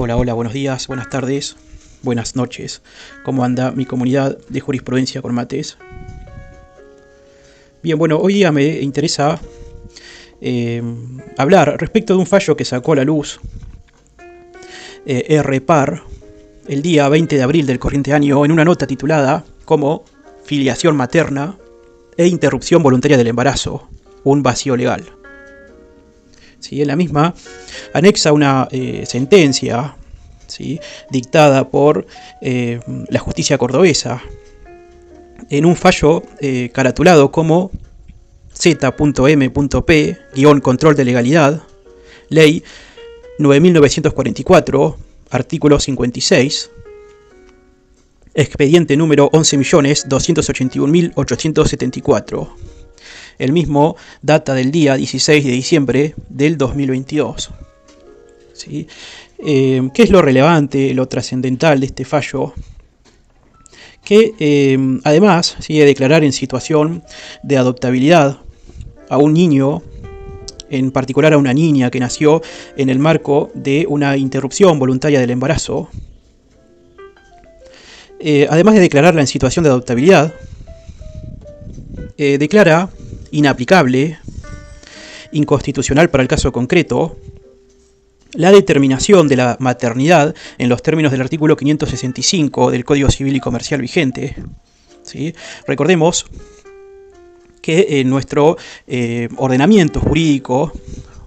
Hola, hola, buenos días, buenas tardes, buenas noches. ¿Cómo anda mi comunidad de jurisprudencia con mates? Bien, bueno, hoy día me interesa hablar respecto de un fallo que sacó a la luz R-Par el día 20 de abril del corriente año en una nota titulada como Filiación materna e interrupción voluntaria del embarazo, un vacío legal. ¿Sí? En la misma anexa una sentencia, ¿sí?, dictada por la justicia cordobesa en un fallo caratulado como Z.M.P-control de legalidad, ley 9.944, artículo 56, expediente número 11.281.874. El mismo data del día 16 de diciembre del 2022. ¿Sí? ¿Qué es lo relevante, lo trascendental de este fallo? Que además sigue declarar en situación de adoptabilidad a un niño, en particular a una niña que nació en el marco de una interrupción voluntaria del embarazo. Además de declararla en situación de adoptabilidad, declara inaplicable, inconstitucional para el caso concreto, la determinación de la maternidad en los términos del artículo 565 del Código Civil y Comercial vigente. ¿Sí? Recordemos que en nuestro ordenamiento jurídico,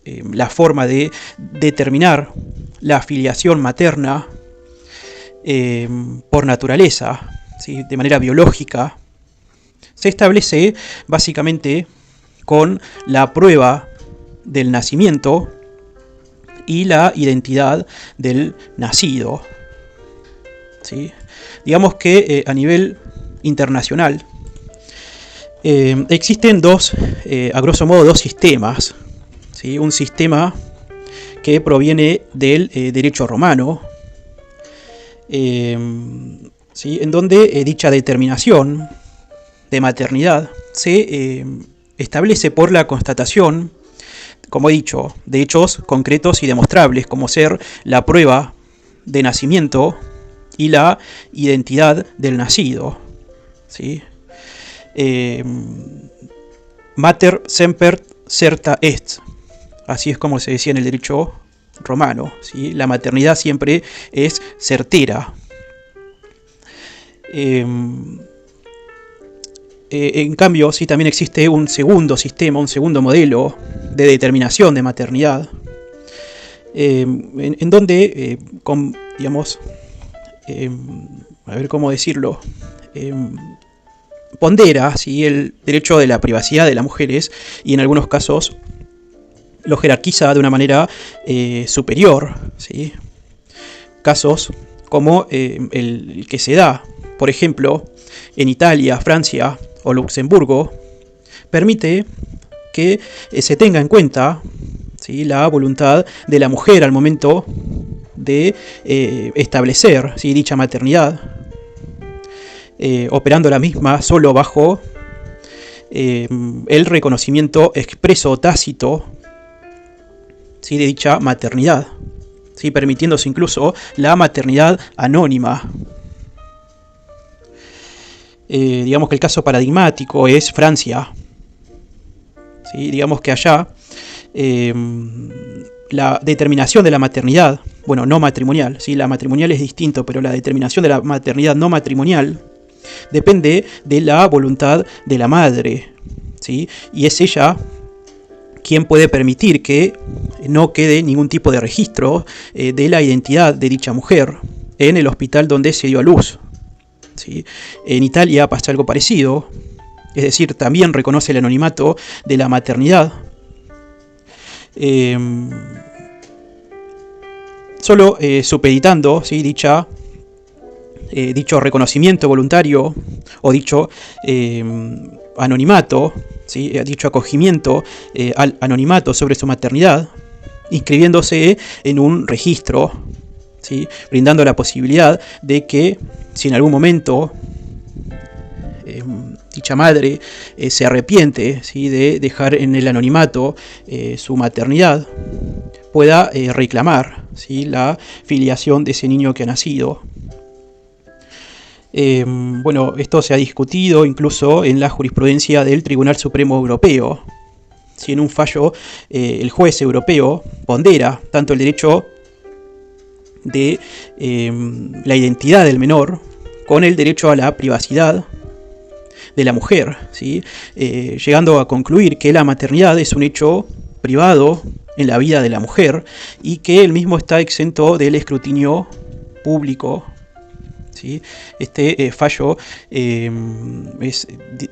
la forma de determinar la filiación materna por naturaleza, ¿sí?, de manera biológica, se establece básicamente con la prueba del nacimiento y la identidad del nacido. ¿Sí? Digamos que a nivel internacional existen a grosso modo dos sistemas. ¿Sí? Un sistema que proviene del derecho romano, ¿sí?, en donde dicha determinación de maternidad se establece por la constatación, como he dicho, de hechos concretos y demostrables, como ser la prueba de nacimiento y la identidad del nacido. ¿Sí? Mater semper certa est. Así es como se decía en el derecho romano. ¿Sí? La maternidad siempre es certera. En cambio, sí, también existe un segundo sistema, un segundo modelo de determinación de maternidad, en donde, digamos, a ver cómo decirlo, pondera, ¿sí?, el derecho de la privacidad de las mujeres y en algunos casos lo jerarquiza de una manera superior. ¿Sí? Casos como el que se da, por ejemplo, en Italia, Francia o Luxemburgo, permite que se tenga en cuenta, ¿sí?, la voluntad de la mujer al momento de establecer, ¿sí?, dicha maternidad, operando la misma solo bajo el reconocimiento expreso o tácito, ¿sí?, de dicha maternidad, ¿sí?, permitiéndose incluso la maternidad anónima. Digamos que el caso paradigmático es Francia. ¿Sí? Digamos que allá la determinación de la maternidad, bueno, no matrimonial, ¿sí?, la matrimonial es distinto, pero la determinación de la maternidad no matrimonial depende de la voluntad de la madre, ¿sí?, y es ella quien puede permitir que no quede ningún tipo de registro de la identidad de dicha mujer en el hospital donde se dio a luz. ¿Sí? En Italia pasa algo parecido, es decir, también reconoce el anonimato de la maternidad, solo supeditando, ¿sí?, dicho reconocimiento voluntario o dicho anonimato, ¿sí?, dicho acogimiento al anonimato sobre su maternidad, inscribiéndose en un registro, ¿sí?, brindando la posibilidad de que si en algún momento dicha madre se arrepiente, ¿sí?, de dejar en el anonimato su maternidad, pueda reclamar ¿sí?, la filiación de ese niño que ha nacido. Bueno, esto se ha discutido incluso en la jurisprudencia del Tribunal Supremo Europeo. Si en un fallo el juez europeo pondera tanto el derecho de la identidad del menor con el derecho a la privacidad de la mujer, ¿sí?, llegando a concluir que la maternidad es un hecho privado en la vida de la mujer y que el mismo está exento del escrutinio público. ¿Sí? Este fallo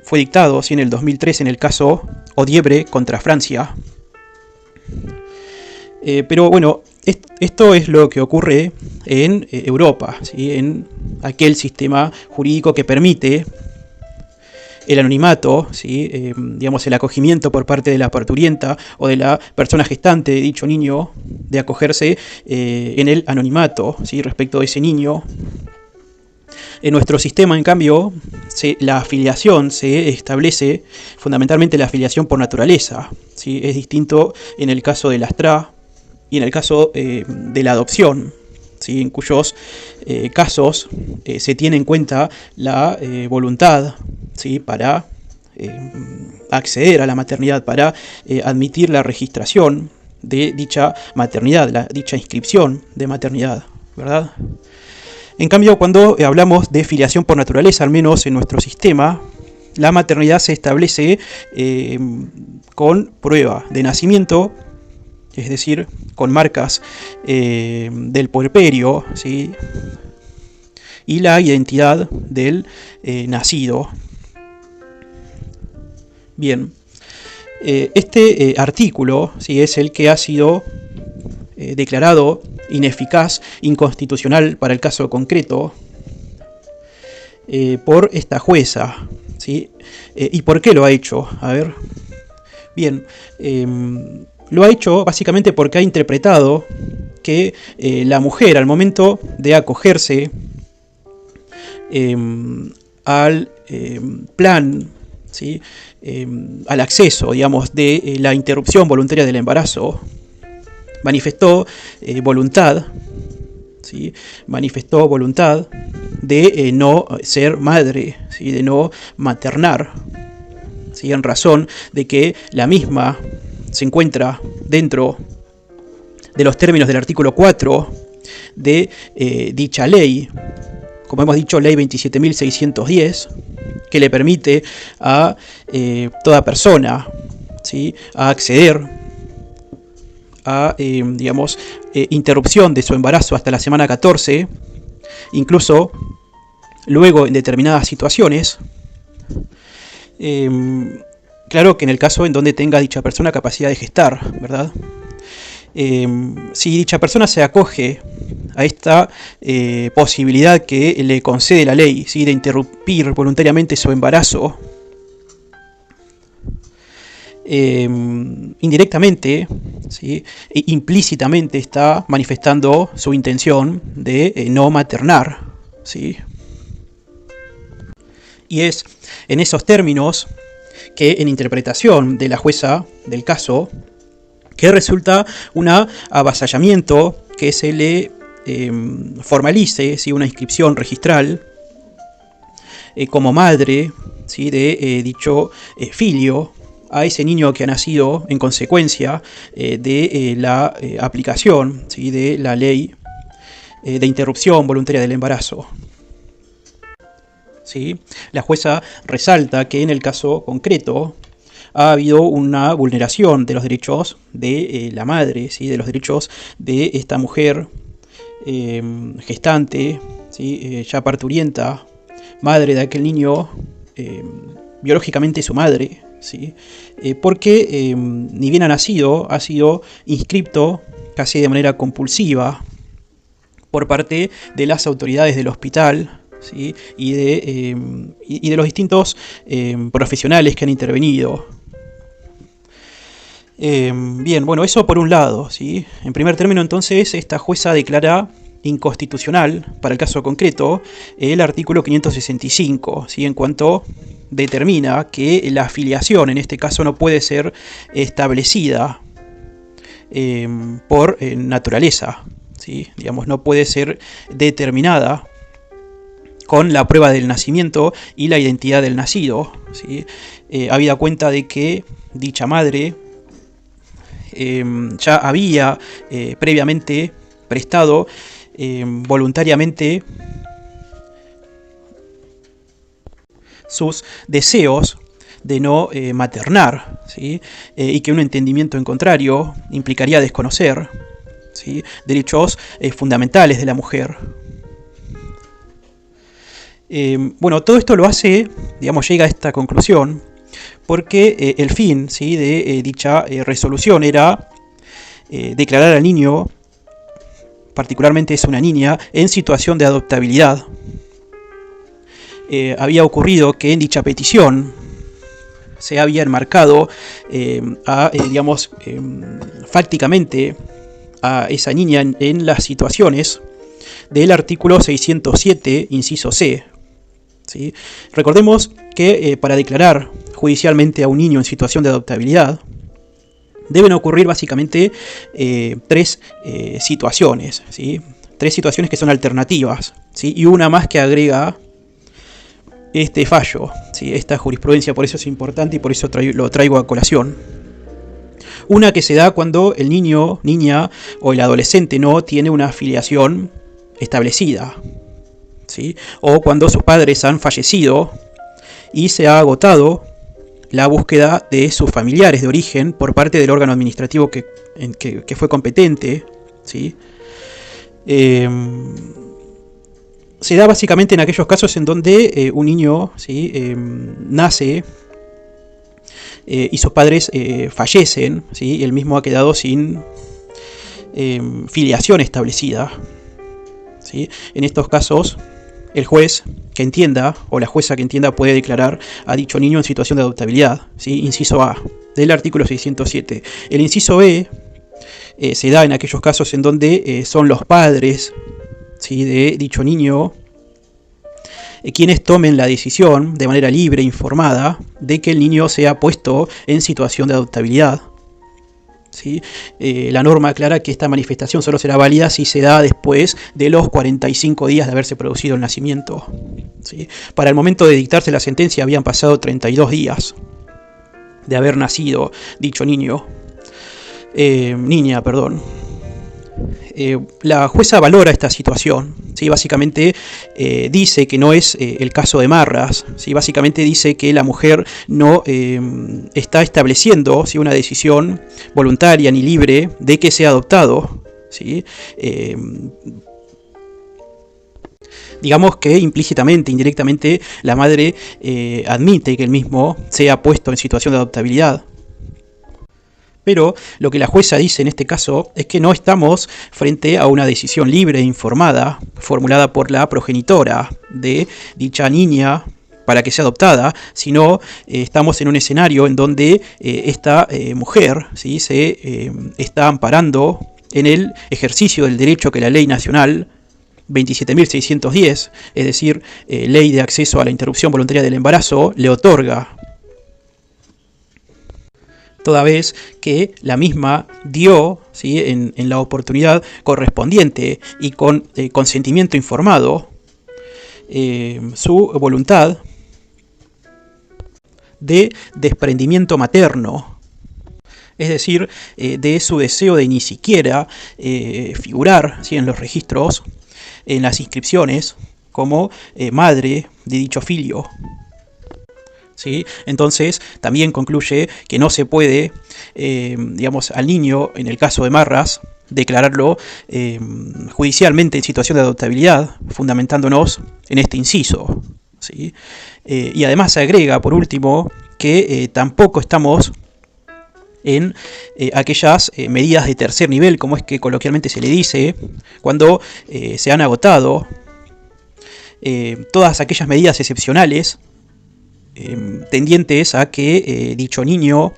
fue dictado, ¿sí?, en el 2003 en el caso Odiebre contra Francia. Pero bueno, esto es lo que ocurre en Europa, ¿sí?, en aquel sistema jurídico que permite el anonimato, ¿sí?, digamos, el acogimiento por parte de la parturienta o de la persona gestante de dicho niño, de acogerse en el anonimato, ¿sí?, respecto de ese niño. En nuestro sistema, en cambio, la filiación se establece fundamentalmente la filiación por naturaleza, ¿sí? Es distinto en el caso del astrá y en el caso de la adopción, ¿sí?, en cuyos casos se tiene en cuenta la voluntad, ¿sí?, para acceder a la maternidad, para admitir la registración de dicha maternidad, dicha inscripción de maternidad, ¿verdad? En cambio, cuando hablamos de filiación por naturaleza, al menos en nuestro sistema, la maternidad se establece con prueba de nacimiento, es decir, con marcas del puerperio, ¿sí?, y la identidad del nacido. Bien, este artículo, ¿sí?, es el que ha sido declarado ineficaz, inconstitucional para el caso concreto por esta jueza, ¿sí? ¿Y por qué lo ha hecho? A ver, bien, lo ha hecho básicamente porque ha interpretado que la mujer, al momento de acogerse al plan, ¿sí?, al acceso, digamos, de la interrupción voluntaria del embarazo, manifestó voluntad, ¿sí?, manifestó voluntad de no ser madre, ¿sí?, de no maternar, ¿sí?, en razón de que la misma se encuentra dentro de los términos del artículo 4 de dicha ley, como hemos dicho, ley 27.610, que le permite a toda persona, ¿sí?, a acceder a, digamos, interrupción de su embarazo hasta la semana 14, incluso luego en determinadas situaciones. Claro que en el caso en donde tenga dicha persona capacidad de gestar, ¿verdad? Si dicha persona se acoge a esta posibilidad que le concede la ley, ¿sí?, de interrumpir voluntariamente su embarazo, indirectamente, ¿sí?, e implícitamente está manifestando su intención de no maternar, ¿sí? Y es en esos términos que, en interpretación de la jueza del caso, que resulta un avasallamiento que se le formalice, ¿sí?, una inscripción registral como madre, ¿sí?, de dicho filio a ese niño que ha nacido en consecuencia de la aplicación, ¿sí?, de la ley de interrupción voluntaria del embarazo. ¿Sí? La jueza resalta que en el caso concreto ha habido una vulneración de los derechos de la madre, ¿sí?, de los derechos de esta mujer gestante, ¿sí?, ya parturienta, madre de aquel niño, biológicamente su madre, ¿sí?, porque ni bien ha sido inscripto casi de manera compulsiva por parte de las autoridades del hospital, ¿sí?, y de los distintos profesionales que han intervenido. Bien, bueno, eso por un lado, ¿sí? En primer término, entonces, esta jueza declara inconstitucional, para el caso concreto, el artículo 565, ¿sí?, en cuanto determina que la filiación, en este caso, no puede ser establecida por naturaleza, ¿sí? Digamos, no puede ser determinada con la prueba del nacimiento y la identidad del nacido, ¿sí? Habida cuenta de que dicha madre ya había previamente prestado voluntariamente sus deseos de no maternar, ¿sí? Y que un entendimiento en contrario implicaría desconocer, ¿sí?, derechos fundamentales de la mujer. Bueno, todo esto lo hace, digamos, llega a esta conclusión porque el fin, ¿sí?, de dicha resolución era declarar al niño, particularmente es una niña, en situación de adoptabilidad. Había ocurrido que en dicha petición se había enmarcado digamos, fácticamente a esa niña en las situaciones del artículo 607, inciso C, ¿sí? Recordemos que para declarar judicialmente a un niño en situación de adoptabilidad deben ocurrir básicamente tres situaciones, ¿sí? Tres situaciones que son alternativas, ¿sí? Y una más que agrega este fallo, ¿sí?, esta jurisprudencia. Por eso es importante y por eso lo traigo a colación. Una que se da cuando el niño, niña o el adolescente no tiene una filiación establecida, ¿sí?, o cuando sus padres han fallecido y se ha agotado la búsqueda de sus familiares de origen por parte del órgano administrativo que fue competente, ¿sí? Se da básicamente en aquellos casos en donde un niño, ¿sí?, nace y sus padres fallecen, ¿sí?, y el mismo ha quedado sin filiación establecida, ¿sí? En estos casos, el juez que entienda o la jueza que entienda puede declarar a dicho niño en situación de adoptabilidad, ¿sí? Inciso A del artículo 607. El inciso B se da en aquellos casos en donde son los padres, ¿sí?, de dicho niño quienes tomen la decisión de manera libre e informada de que el niño sea puesto en situación de adoptabilidad, ¿sí? La norma aclara que esta manifestación solo será válida si se da después de los 45 días de haberse producido el nacimiento, ¿sí? Para el momento de dictarse la sentencia habían pasado 32 días de haber nacido dicho niña, perdón. La jueza valora esta situación, ¿sí? Básicamente dice que no es el caso de Marras, ¿sí? Básicamente dice que la mujer no está estableciendo, ¿sí?, una decisión voluntaria ni libre de que sea adoptado, ¿sí? Digamos que implícitamente, indirectamente, la madre admite que el mismo sea puesto en situación de adoptabilidad. Pero lo que la jueza dice en este caso es que no estamos frente a una decisión libre e informada formulada por la progenitora de dicha niña para que sea adoptada, sino estamos en un escenario en donde esta mujer, ¿sí?, se está amparando en el ejercicio del derecho que la ley nacional 27.610, es decir, ley de acceso a la interrupción voluntaria del embarazo, le otorga, toda vez que la misma dio, ¿sí?, en la oportunidad correspondiente y con consentimiento informado su voluntad de desprendimiento materno, es decir, de su deseo de ni siquiera figurar, ¿sí?, en los registros, en las inscripciones, como madre de dicho filio. ¿Sí? Entonces también concluye que no se puede, digamos, al niño, en el caso de Marras, declararlo judicialmente en situación de adoptabilidad, fundamentándonos en este inciso, ¿sí? Y además se agrega, por último, que tampoco estamos en aquellas medidas de tercer nivel, como es que coloquialmente se le dice, cuando se han agotado todas aquellas medidas excepcionales tendientes a que dicho niño,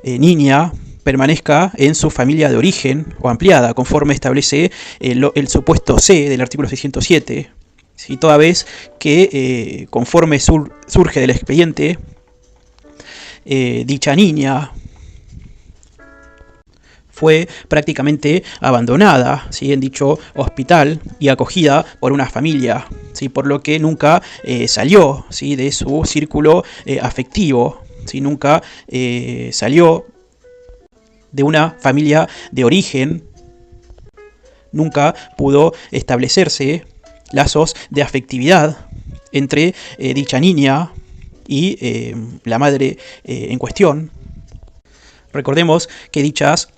niña, permanezca en su familia de origen o ampliada, conforme establece el supuesto C del artículo 607, ¿sí? Toda vez que conforme surge del expediente, dicha niña fue prácticamente abandonada, ¿sí?, en dicho hospital y acogida por una familia, ¿sí?, por lo que nunca salió, ¿sí?, de su círculo afectivo, ¿sí?, nunca salió de una familia de origen, nunca pudo establecerse lazos de afectividad entre dicha niña y la madre en cuestión. Recordemos que dichas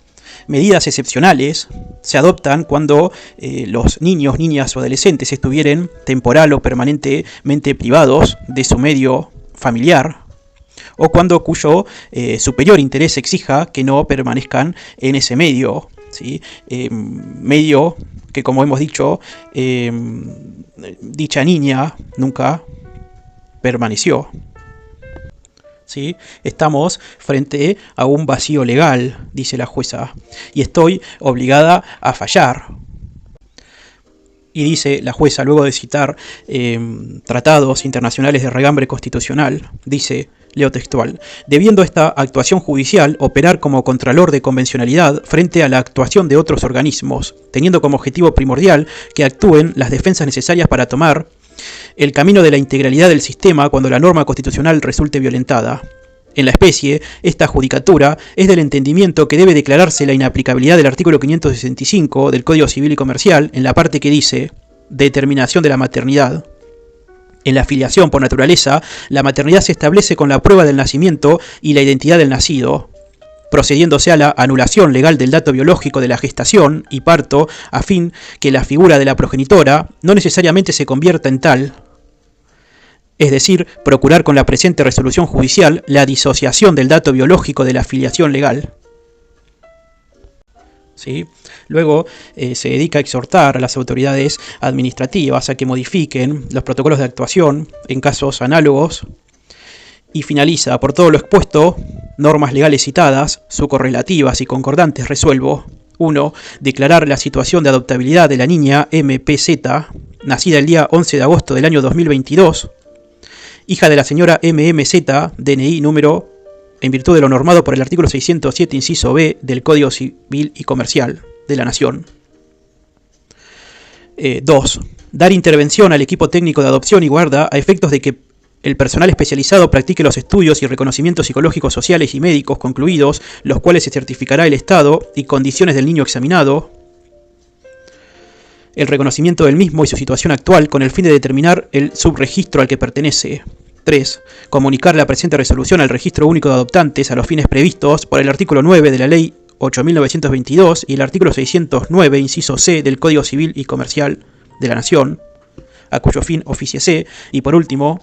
medidas excepcionales se adoptan cuando los niños, niñas o adolescentes estuvieran temporal o permanentemente privados de su medio familiar, o cuando cuyo superior interés exija que no permanezcan en ese medio, ¿sí? Medio que, como hemos dicho, dicha niña nunca permaneció. ¿Sí? Estamos frente a un vacío legal, dice la jueza, y estoy obligada a fallar. Y dice la jueza, luego de citar tratados internacionales de regambre constitucional, dice, leo textual, debiendo esta actuación judicial operar como contralor de convencionalidad frente a la actuación de otros organismos, teniendo como objetivo primordial que actúen las defensas necesarias para tomar el camino de la integralidad del sistema cuando la norma constitucional resulte violentada. En la especie, esta judicatura es del entendimiento que debe declararse la inaplicabilidad del artículo 565 del Código Civil y Comercial en la parte que dice determinación de la maternidad. En la filiación por naturaleza, la maternidad se establece con la prueba del nacimiento y la identidad del nacido, procediéndose a la anulación legal del dato biológico de la gestación y parto a fin que la figura de la progenitora no necesariamente se convierta en tal, es decir, procurar con la presente resolución judicial la disociación del dato biológico de la filiación legal. ¿Sí? Luego se dedica a exhortar a las autoridades administrativas a que modifiquen los protocolos de actuación en casos análogos y finaliza, por todo lo expuesto, normas legales citadas, su correlativas y concordantes resuelvo. 1. Declarar la situación de adoptabilidad de la niña MPZ, nacida el día 11 de agosto del año 2022, hija de la señora MMZ, DNI número, en virtud de lo normado por el artículo 607, inciso B, del Código Civil y Comercial de la Nación. 2. Dar intervención al equipo técnico de adopción y guarda a efectos de que el personal especializado practique los estudios y reconocimientos psicológicos, sociales y médicos concluidos, los cuales se certificará el estado y condiciones del niño examinado, el reconocimiento del mismo y su situación actual con el fin de determinar el subregistro al que pertenece. 3. Comunicar la presente resolución al Registro Único de Adoptantes a los fines previstos por el artículo 9 de la Ley 8.922 y el artículo 609, inciso C, del Código Civil y Comercial de la Nación, a cuyo fin oficiese. Y por último,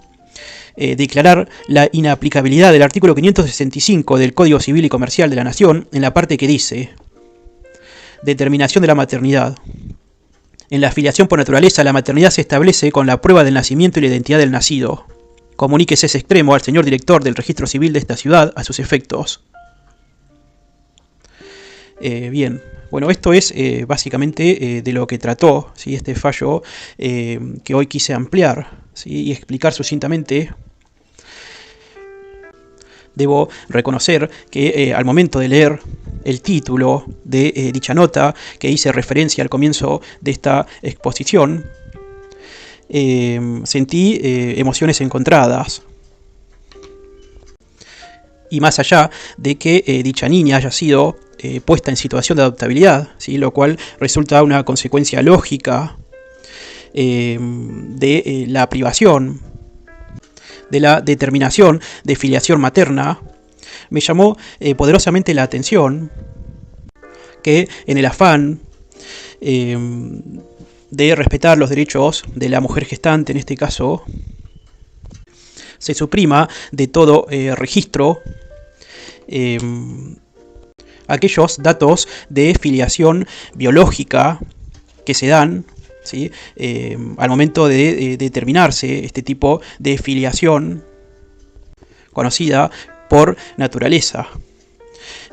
declarar la inaplicabilidad del artículo 565 del Código Civil y Comercial de la Nación en la parte que dice determinación de la maternidad. En la filiación por naturaleza, la maternidad se establece con la prueba del nacimiento y la identidad del nacido. Comuníquese ese extremo al señor director del registro civil de esta ciudad a sus efectos. Bien, bueno, esto es básicamente de lo que trató, ¿sí?, este fallo que hoy quise ampliar, ¿sí?, y explicar sucintamente. Debo reconocer que al momento de leer el título de dicha nota, que hice referencia al comienzo de esta exposición, sentí emociones encontradas. Y más allá de que dicha niña haya sido puesta en situación de adoptabilidad, ¿sí?, lo cual resulta una consecuencia lógica de la privación de la determinación de filiación materna, me llamó poderosamente la atención que en el afán de respetar los derechos de la mujer gestante, en este caso, se suprima de todo registro aquellos datos de filiación biológica que se dan, ¿sí?, al momento de determinarse este tipo de filiación conocida por naturaleza.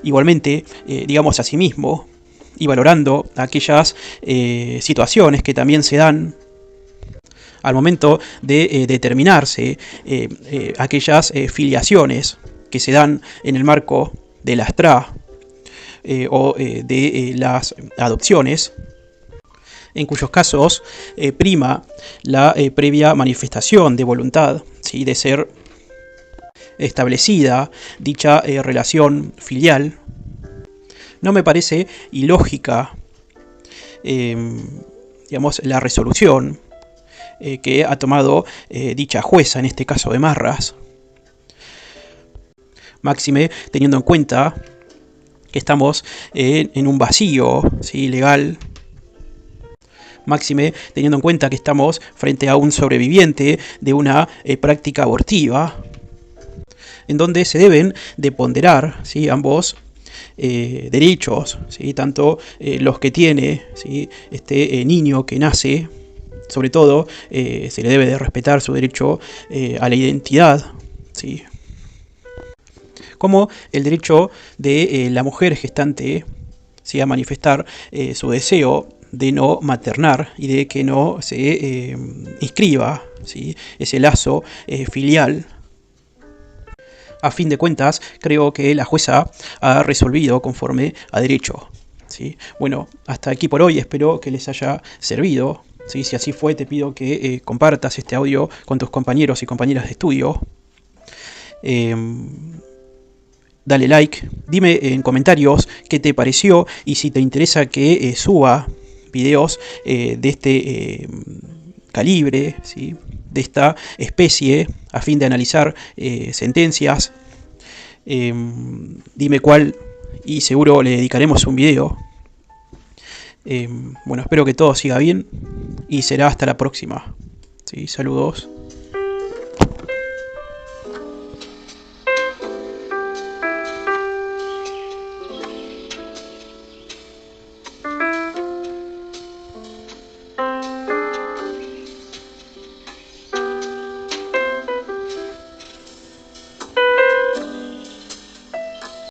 Igualmente, digamos asimismo, y valorando aquellas situaciones que también se dan al momento de determinarse aquellas filiaciones que se dan en el marco del ASTRA, de las adopciones, en cuyos casos prima la previa manifestación de voluntad, ¿sí?, de ser establecida dicha relación filial. No me parece ilógica, digamos, la resolución que ha tomado dicha jueza, en este caso de Marras, máxime teniendo en cuenta que estamos en un vacío, ¿sí?, legal, máxime teniendo en cuenta que estamos frente a un sobreviviente de una práctica abortiva, en donde se deben de ponderar, ¿sí?, ambos derechos, ¿sí?, tanto los que tiene, ¿sí?, este niño que nace. Sobre todo, se le debe de respetar su derecho a la identidad, ¿sí?, como el derecho de la mujer gestante, ¿sí?, a manifestar su deseo de no maternar y de que no se inscriba, ¿sí?, ese lazo filial. A fin de cuentas, creo que la jueza ha resolvido conforme a derecho, ¿sí? Bueno, hasta aquí por hoy, espero que les haya servido, ¿sí? Si así fue, te pido que compartas este audio con tus compañeros y compañeras de estudio. Dale like, dime en comentarios qué te pareció y si te interesa que suba videos de este calibre, ¿sí?, de esta especie, a fin de analizar sentencias. Dime cuál y seguro le dedicaremos un video. Bueno, espero que todo siga bien y será hasta la próxima. ¿Sí? Saludos.